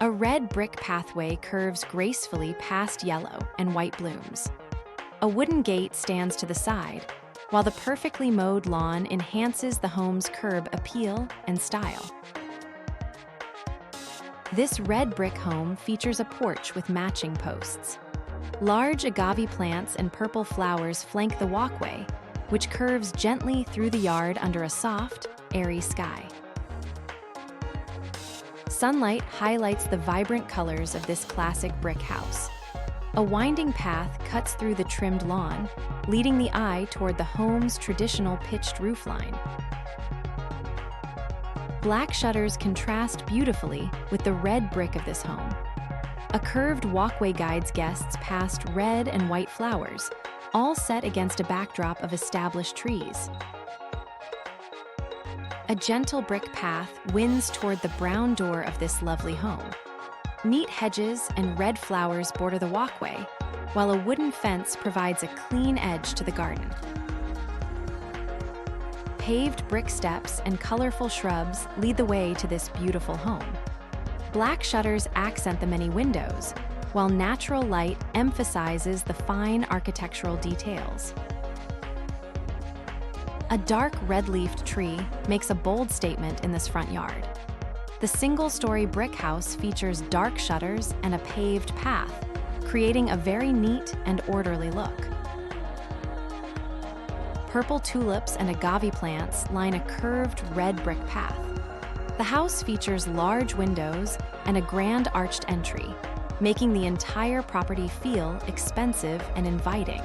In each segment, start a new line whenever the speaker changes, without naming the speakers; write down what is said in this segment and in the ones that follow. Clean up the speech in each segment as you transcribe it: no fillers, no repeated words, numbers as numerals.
A red brick pathway curves gracefully past yellow and white blooms. A wooden gate stands to the side, while the perfectly mowed lawn enhances the home's curb appeal and style. This red brick home features a porch with matching posts. Large agave plants and purple flowers flank the walkway, which curves gently through the yard under a soft, airy sky. Sunlight highlights the vibrant colors of this classic brick house. A winding path cuts through the trimmed lawn, leading the eye toward the home's traditional pitched roofline. Black shutters contrast beautifully with the red brick of this home. A curved walkway guides guests past red and white flowers, all set against a backdrop of established trees. A gentle brick path winds toward the brown door of this lovely home. Neat hedges and red flowers border the walkway, while a wooden fence provides a clean edge to the garden. Paved brick steps and colorful shrubs lead the way to this beautiful home. Black shutters accent the many windows, while natural light emphasizes the fine architectural details. A dark red-leafed tree makes a bold statement in this front yard. The single-story brick house features dark shutters and a paved path, creating a very neat and orderly look. Purple tulips and agave plants line a curved red brick path. The house features large windows and a grand arched entry, making the entire property feel expensive and inviting.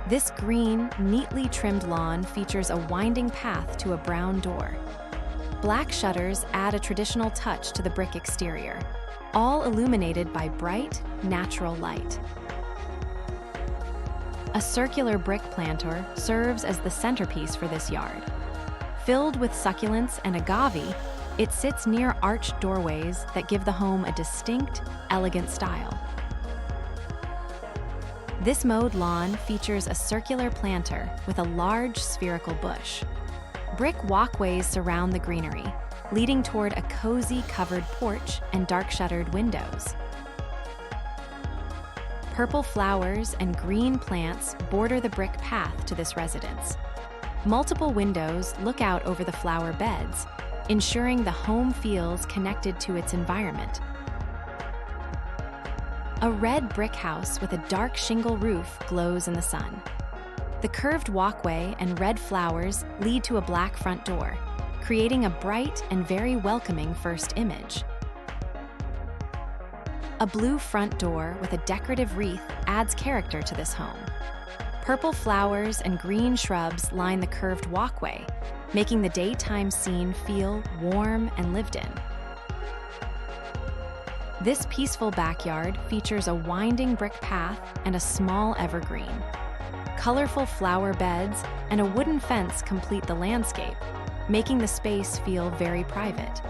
This green, neatly trimmed lawn features a winding path to a brown door. Black shutters add a traditional touch to the brick exterior, all illuminated by bright, natural light. A circular brick planter serves as the centerpiece for this yard. Filled with succulents and agave, it sits near arched doorways that give the home a distinct, elegant style. This mowed lawn features a circular planter with a large spherical bush. Brick walkways surround the greenery, leading toward a cozy covered porch and dark-shuttered windows. Purple flowers and green plants border the brick path to this residence. Multiple windows look out over the flower beds, ensuring the home feels connected to its environment. A red brick house with a dark shingle roof glows in the sun. The curved walkway and red flowers lead to a black front door, creating a bright and very welcoming first image. A blue front door with a decorative wreath adds character to this home. Purple flowers and green shrubs line the curved walkway, making the daytime scene feel warm and lived in. This peaceful backyard features a winding brick path and a small evergreen. Colorful flower beds and a wooden fence complete the landscape, making the space feel very private.